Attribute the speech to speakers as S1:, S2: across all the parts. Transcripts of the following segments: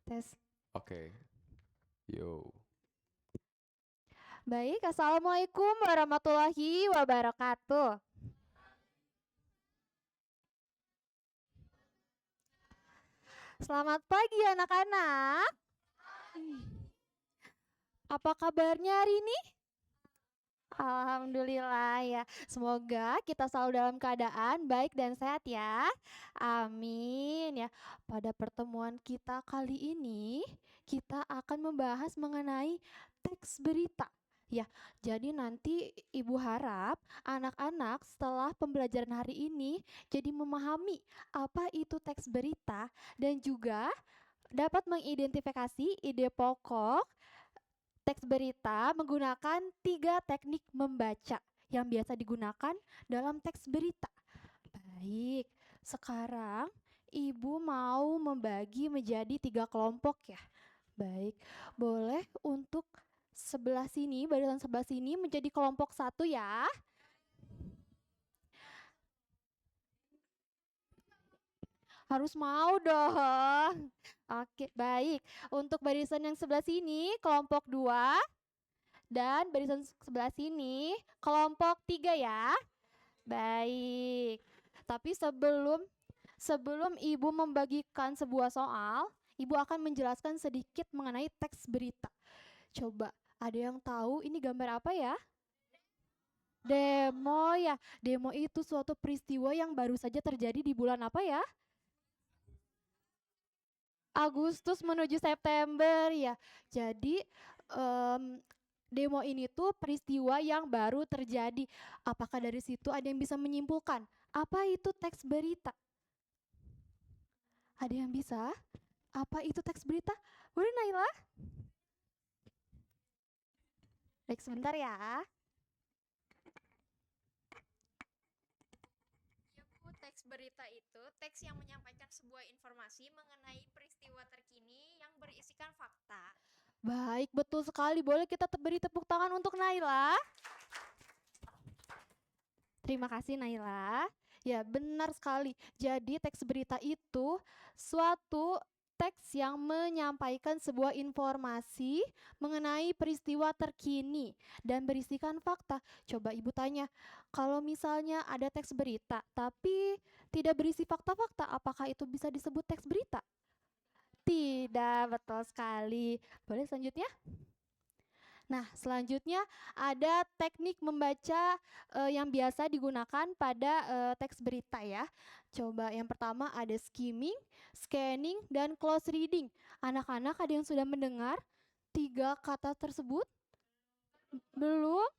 S1: Tes.
S2: Oke, yo.
S1: Baik, Assalamualaikum warahmatullahi wabarakatuh. Selamat pagi anak-anak. Apa kabarnya hari ini? Alhamdulillah ya. Semoga kita selalu dalam keadaan baik dan sehat ya. Amin ya. Pada pertemuan kita kali ini, kita akan membahas mengenai teks berita. Ya, jadi nanti Ibu harap anak-anak setelah pembelajaran hari ini jadi memahami apa itu teks berita dan juga dapat mengidentifikasi ide pokok teks berita menggunakan 3 teknik membaca yang biasa digunakan dalam teks berita. Baik, sekarang Ibu mau membagi menjadi 3 kelompok ya. Baik, boleh untuk sebelah sini, barisan sebelah sini menjadi kelompok 1 ya. Harus mau dong. Oke, baik. Untuk barisan yang sebelah sini, kelompok 2. Dan barisan sebelah sini, kelompok 3 ya. Baik. Tapi sebelum Ibu membagikan sebuah soal, Ibu akan menjelaskan sedikit mengenai teks berita. Coba, ada yang tahu ini gambar apa ya? Demo ya. Demo itu suatu peristiwa yang baru saja terjadi di bulan apa ya? Agustus menuju September ya. Jadi demo ini tuh peristiwa yang baru terjadi. Apakah dari situ ada yang bisa menyimpulkan apa itu teks berita? Ada yang bisa? Apa itu teks berita? Boleh Naila? Baik sebentar ya.
S3: Ya Bu, teks berita itu teks yang menyampaikan sebuah informasi mengenai peristiwa terkini yang berisikan fakta.
S1: Baik, betul sekali. Boleh kita beri tepuk tangan untuk Naila? Terima kasih Naila. Ya, benar sekali. Jadi teks berita itu suatu teks yang menyampaikan sebuah informasi mengenai peristiwa terkini dan berisikan fakta. Coba Ibu tanya, kalau misalnya ada teks berita tapi tidak berisi fakta-fakta, apakah itu bisa disebut teks berita? Tidak, betul sekali. Boleh selanjutnya? Nah, selanjutnya ada teknik membaca yang biasa digunakan pada teks berita ya. Coba yang pertama ada skimming, scanning, dan close reading. Anak-anak ada yang sudah mendengar 3 kata tersebut? Belum?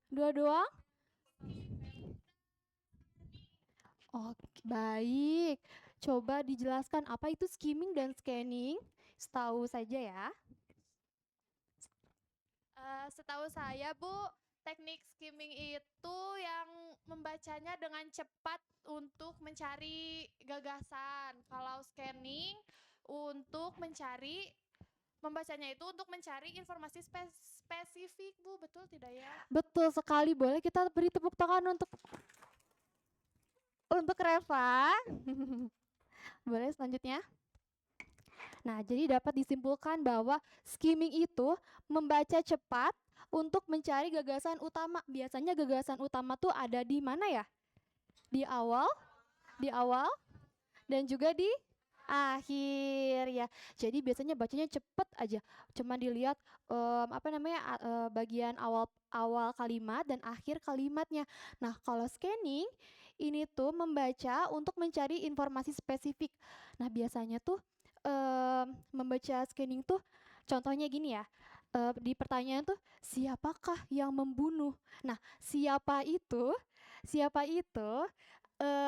S1: Dua doang? Oke, baik. Coba dijelaskan apa itu skimming dan scanning? Setahu saja ya.
S3: Setahu saya Bu, teknik skimming itu yang membacanya dengan cepat untuk mencari gagasan. Kalau scanning untuk membacanya itu untuk mencari informasi spesifik Bu, betul tidak ya?
S1: Betul sekali. Boleh kita beri tepuk tangan untuk Reva. Boleh selanjutnya? Nah, jadi dapat disimpulkan bahwa skimming itu membaca cepat untuk mencari gagasan utama. Biasanya gagasan utama tuh ada di mana ya? Di awal, dan juga di akhir ya. Jadi biasanya bacanya cepet aja. Cuma dilihat bagian awal kalimat dan akhir kalimatnya. Nah, kalau scanning ini tuh membaca untuk mencari informasi spesifik. Nah, biasanya tuh membaca scanning tuh contohnya gini ya. Di pertanyaan tuh siapakah yang membunuh? Nah, siapa itu,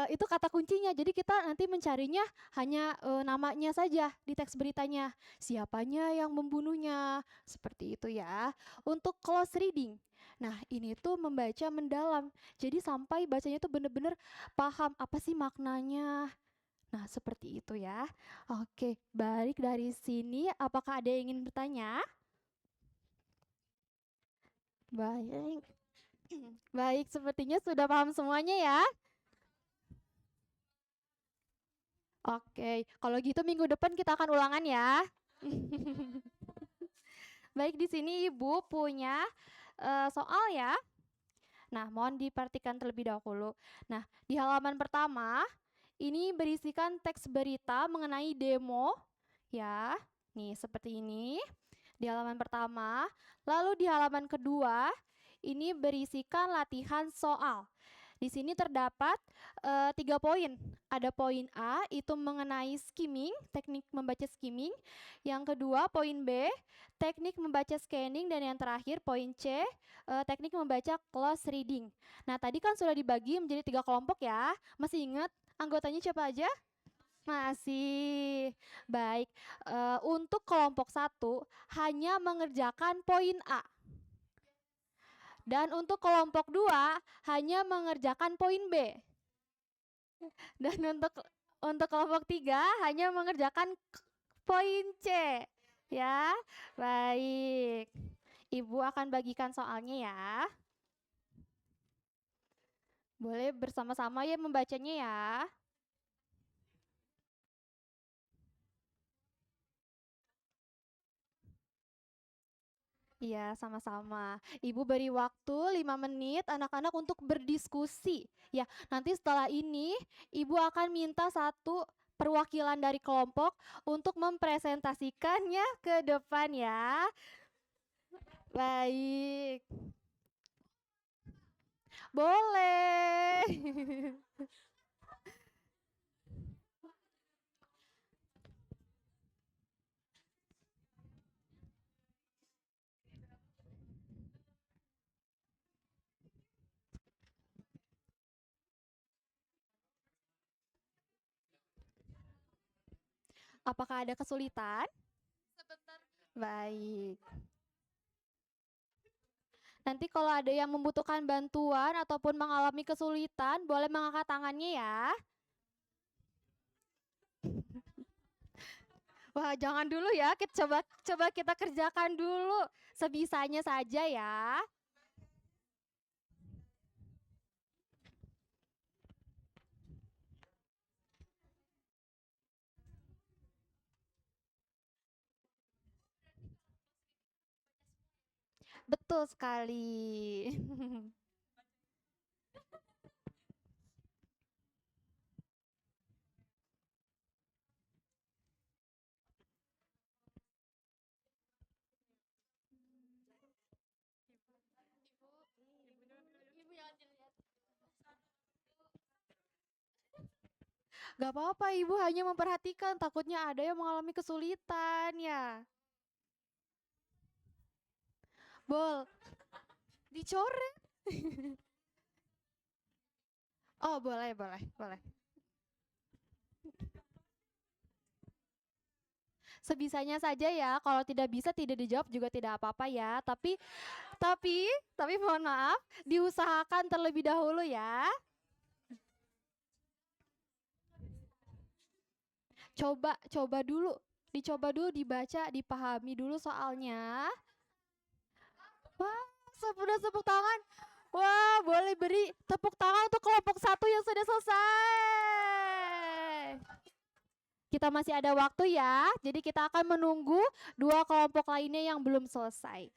S1: itu kata kuncinya. Jadi kita nanti mencarinya hanya namanya saja di teks beritanya. Siapanya yang membunuhnya. Seperti itu ya. Untuk close reading. Nah, ini tuh membaca mendalam. Jadi sampai bacanya tuh bener-bener paham apa sih maknanya. Nah, seperti itu ya. Oke, balik dari sini. Apakah ada yang ingin bertanya? Baik. Baik, sepertinya sudah paham semuanya ya. Oke, kalau gitu minggu depan kita akan ulangan ya. Baik, di sini Ibu punya soal ya. Nah, mohon diperhatikan terlebih dahulu. Nah, di halaman pertama ini berisikan teks berita mengenai demo ya. Nih, seperti ini di halaman pertama. Lalu di halaman kedua ini berisikan latihan soal. Di sini terdapat 3 poin. Ada poin A itu mengenai skimming, teknik membaca skimming. Yang kedua poin B, teknik membaca scanning, dan yang terakhir poin C, teknik membaca close reading. Nah, tadi kan sudah dibagi menjadi 3 kelompok ya. Masih ingat anggotanya siapa aja? Masih. Baik, untuk kelompok 1 hanya mengerjakan poin A. Dan untuk kelompok 2 hanya mengerjakan poin B. Dan untuk kelompok 3 hanya mengerjakan poin C. Ya, baik. Ibu akan bagikan soalnya ya. Boleh bersama-sama ya membacanya ya. Iya, sama-sama. Ibu beri waktu 5 menit anak-anak untuk berdiskusi. Ya, nanti setelah ini Ibu akan minta satu perwakilan dari kelompok untuk mempresentasikannya ke depan ya. Baik. Boleh. Apakah ada kesulitan?
S3: Sebentar.
S1: Baik. Nanti kalau ada yang membutuhkan bantuan ataupun mengalami kesulitan, boleh mengangkat tangannya ya. Wah, jangan dulu ya. Kita coba kita kerjakan dulu sebisanya saja ya. Betul sekali.
S3: Ibu jangan dilihat.
S1: Gak apa-apa, Ibu hanya memperhatikan, takutnya ada yang mengalami kesulitan ya. Bol, dicoret. Oh, boleh, boleh, boleh. Sebisanya saja ya. Kalau tidak bisa tidak dijawab juga tidak apa-apa ya. Tapi mohon maaf, diusahakan terlebih dahulu ya. Coba dulu. Dicoba dulu, dibaca, dipahami dulu soalnya. Wah, sudah tepuk tangan. Wah, boleh beri tepuk tangan untuk kelompok 1 yang sudah selesai. Kita masih ada waktu ya, jadi kita akan menunggu 2 kelompok lainnya yang belum selesai.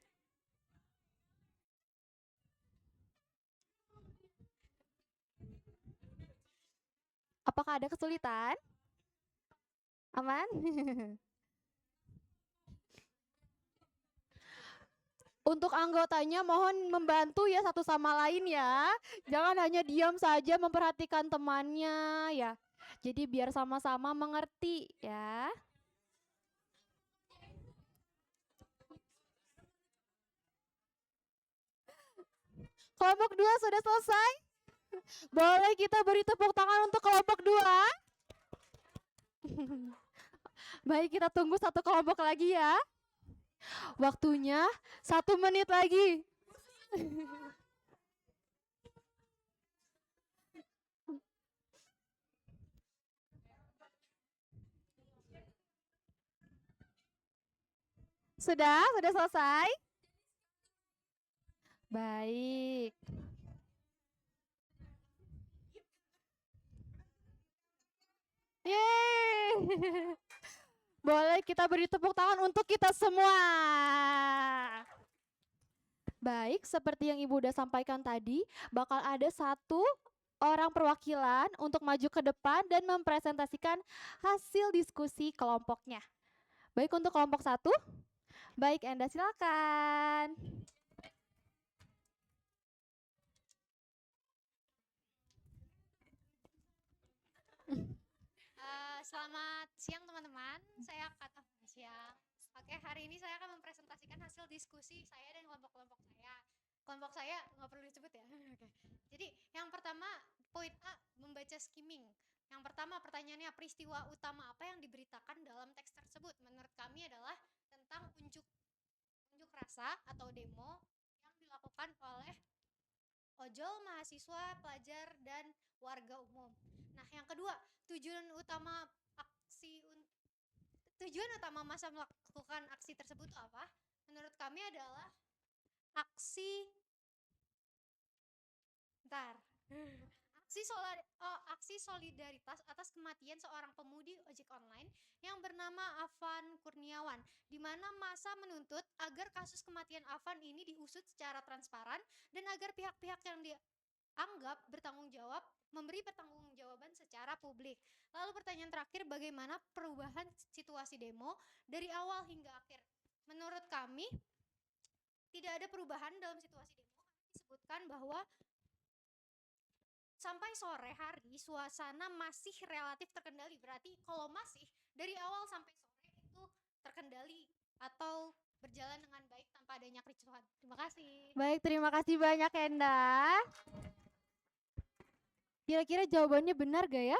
S1: Apakah ada kesulitan? Aman? Untuk anggotanya mohon membantu ya satu sama lain ya. Jangan hanya diam saja memperhatikan temannya ya. Jadi biar sama-sama mengerti ya. Kelompok 2 sudah selesai? Boleh kita beri tepuk tangan untuk kelompok 2? Baik, kita tunggu satu kelompok lagi ya. Waktunya 1 menit lagi. Sudah selesai? Baik. Yeay. Boleh kita beri tepuk tangan untuk kita semua. Baik, seperti yang Ibu udah sampaikan tadi, bakal ada satu orang perwakilan untuk maju ke depan dan mempresentasikan hasil diskusi kelompoknya. Baik, untuk kelompok satu. Baik, Enda silakan.
S4: Selamat siang teman-teman, saya Kata siang. Oke, hari ini saya akan mempresentasikan hasil diskusi saya dan kelompok-kelompok saya. Kelompok saya nggak perlu disebut ya. Oke. Jadi yang pertama poin A, membaca skimming. Yang pertama pertanyaannya, peristiwa utama apa yang diberitakan dalam teks tersebut? Menurut kami adalah tentang unjuk rasa atau demo yang dilakukan oleh ojol, mahasiswa, pelajar, dan warga umum. Nah, yang kedua, tujuan utama masa melakukan aksi tersebut apa? Menurut kami adalah aksi aksi solidaritas atas kematian seorang pemudi ojek online yang bernama Afan Kurniawan, di mana massa menuntut agar kasus kematian Afan ini diusut secara transparan dan agar pihak-pihak yang dianggap bertanggung jawab memberi pertanggungjawaban secara publik. Lalu pertanyaan terakhir, bagaimana perubahan situasi demo dari awal hingga akhir? Menurut kami tidak ada perubahan dalam situasi demo, karena disebutkan bahwa sampai sore hari suasana masih relatif terkendali. Berarti kalau masih dari awal sampai sore itu terkendali atau berjalan dengan baik tanpa adanya kericuhan. Terima kasih.
S1: Baik, terima kasih banyak Enda. Kira-kira jawabannya benar gak ya?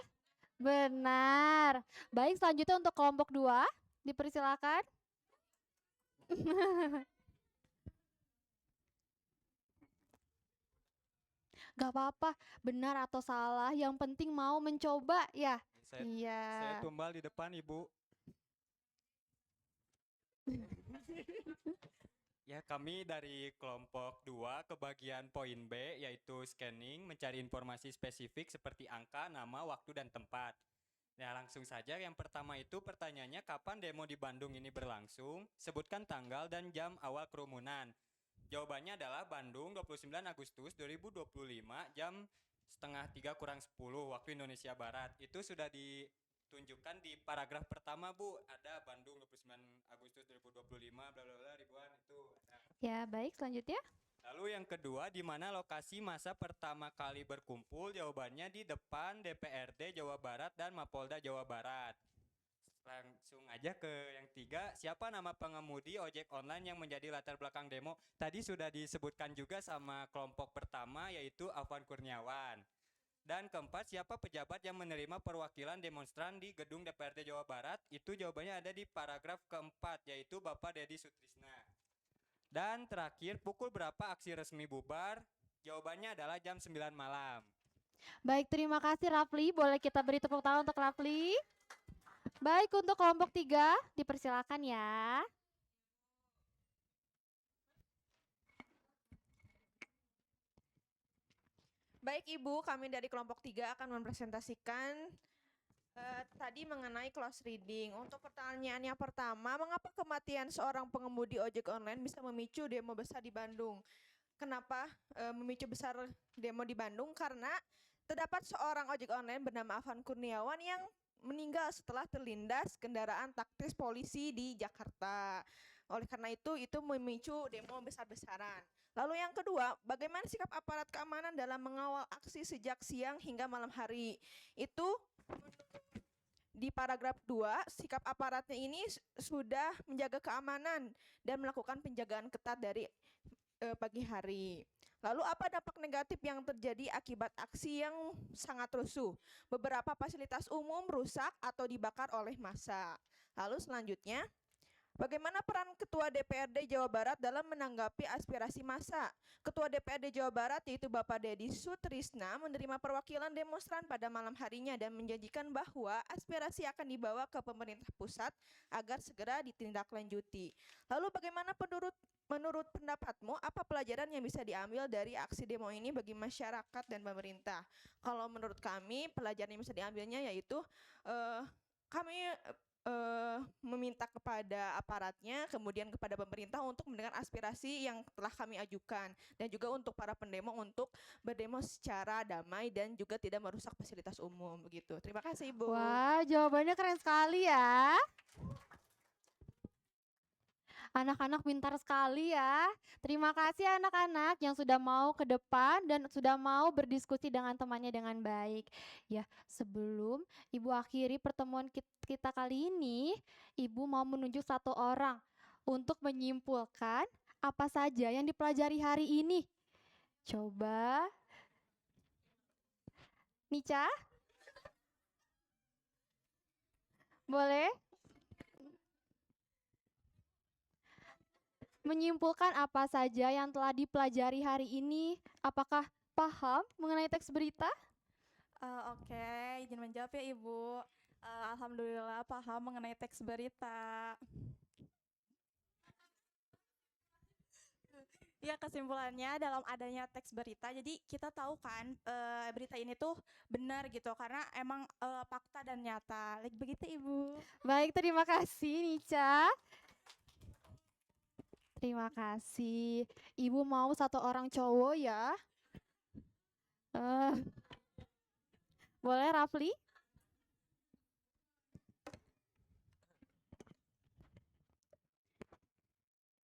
S1: Benar. Baik, selanjutnya untuk kelompok 2, dipersilakan. Gak apa-apa, benar atau salah, yang penting mau mencoba ya.
S5: Saya
S1: Iya.
S5: tumbal di depan, Ibu. Ya, kami dari kelompok 2 ke bagian poin B, yaitu scanning, mencari informasi spesifik seperti angka, nama, waktu, dan tempat. Nah, langsung saja yang pertama itu pertanyaannya, kapan demo di Bandung ini berlangsung? Sebutkan tanggal dan jam awal kerumunan. Jawabannya adalah Bandung 29 Agustus 2025 jam setengah 3 kurang 10 waktu Indonesia Barat. Itu sudah ditunjukkan di paragraf pertama, Bu. Ada Bandung 29 Agustus 2025 bla bla bla ribuan itu ada.
S1: Ya, baik, selanjutnya.
S5: Lalu yang kedua, di mana lokasi masa pertama kali berkumpul? Jawabannya di depan DPRD Jawa Barat dan Mapolda Jawa Barat. Langsung aja ke yang tiga, siapa nama pengemudi ojek online yang menjadi latar belakang demo? Tadi sudah disebutkan juga sama kelompok pertama, yaitu Afan Kurniawan. Dan keempat, siapa pejabat yang menerima perwakilan demonstran di gedung DPRD Jawa Barat? Itu jawabannya ada di paragraf keempat, yaitu Bapak Dedi Sutrisna. Dan terakhir, pukul berapa aksi resmi bubar? Jawabannya adalah jam 9 malam.
S1: Baik, terima kasih Rafli. Boleh kita beri tepuk tangan untuk Rafli. Baik, untuk kelompok 3, dipersilakan ya.
S6: Baik Ibu, kami dari kelompok 3 akan mempresentasikan tadi mengenai close reading. Untuk pertanyaan yang pertama, mengapa kematian seorang pengemudi ojek online bisa memicu demo besar di Bandung? Kenapa memicu besar demo di Bandung? Karena terdapat seorang ojek online bernama Afan Kurniawan yang meninggal setelah terlindas kendaraan taktis polisi di Jakarta. Oleh karena itu memicu demo besar-besaran. Lalu yang kedua, bagaimana sikap aparat keamanan dalam mengawal aksi sejak siang hingga malam hari? Itu di paragraf 2, sikap aparatnya ini sudah menjaga keamanan dan melakukan penjagaan ketat dari pagi hari. Lalu apa dampak negatif yang terjadi akibat aksi yang sangat rusuh? Beberapa fasilitas umum rusak atau dibakar oleh massa. Lalu selanjutnya, Bagaimana peran Ketua DPRD Jawa Barat dalam menanggapi aspirasi massa? Ketua DPRD Jawa Barat yaitu Bapak Dedi Sutrisna menerima perwakilan demonstran pada malam harinya dan menjanjikan bahwa aspirasi akan dibawa ke pemerintah pusat agar segera ditindaklanjuti. Lalu bagaimana menurut pendapatmu, apa pelajaran yang bisa diambil dari aksi demo ini bagi masyarakat dan pemerintah? Kalau menurut kami, pelajaran yang bisa diambilnya yaitu kami meminta kepada aparatnya, kemudian kepada pemerintah untuk mendengar aspirasi yang telah kami ajukan, dan juga untuk para pendemo untuk berdemo secara damai dan juga tidak merusak fasilitas umum begitu. Terima kasih, Ibu.
S1: Wah, jawabannya keren sekali ya. Anak-anak pintar sekali ya. Terima kasih anak-anak yang sudah mau ke depan dan sudah mau berdiskusi dengan temannya dengan baik. Ya, sebelum Ibu akhiri pertemuan kita kali ini, Ibu mau menunjuk satu orang untuk menyimpulkan apa saja yang dipelajari hari ini. Coba, Nica? Boleh? Menyimpulkan apa saja yang telah dipelajari hari ini. Apakah paham mengenai teks berita?
S7: Oke, izin menjawab ya Ibu. Alhamdulillah paham mengenai teks berita. Ya, kesimpulannya dalam adanya teks berita, jadi kita tahu kan berita ini tuh benar gitu karena emang fakta dan nyata. Begitu Ibu.
S1: Baik, terima kasih Nica. Terima kasih. Ibu mau satu orang cowok ya? Boleh Rafli?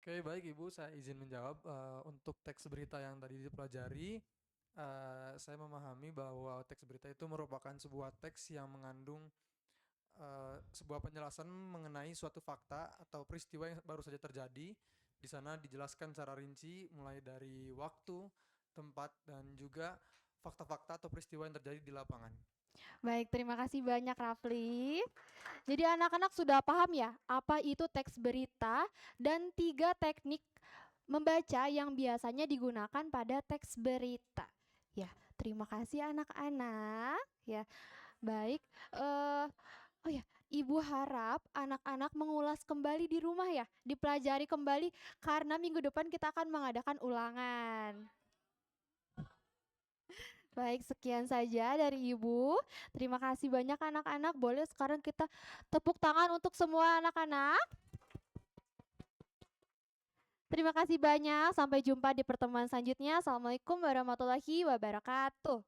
S8: Oke, baik Ibu, saya izin menjawab. Untuk teks berita yang tadi dipelajari, saya memahami bahwa teks berita itu merupakan sebuah teks yang mengandung sebuah penjelasan mengenai suatu fakta atau peristiwa yang baru saja terjadi. Di sana dijelaskan secara rinci mulai dari waktu, tempat, dan juga fakta-fakta atau peristiwa yang terjadi di lapangan.
S1: Baik, terima kasih banyak Rafli. Jadi anak-anak sudah paham ya apa itu teks berita dan 3 teknik membaca yang biasanya digunakan pada teks berita. Ya, terima kasih anak-anak. Ya, baik. Oh ya, Ibu harap anak-anak mengulas kembali di rumah ya, dipelajari kembali karena minggu depan kita akan mengadakan ulangan. Baik, sekian saja dari Ibu. Terima kasih banyak anak-anak. Boleh sekarang kita tepuk tangan untuk semua anak-anak. Terima kasih banyak. Sampai jumpa di pertemuan selanjutnya. Assalamualaikum warahmatullahi wabarakatuh.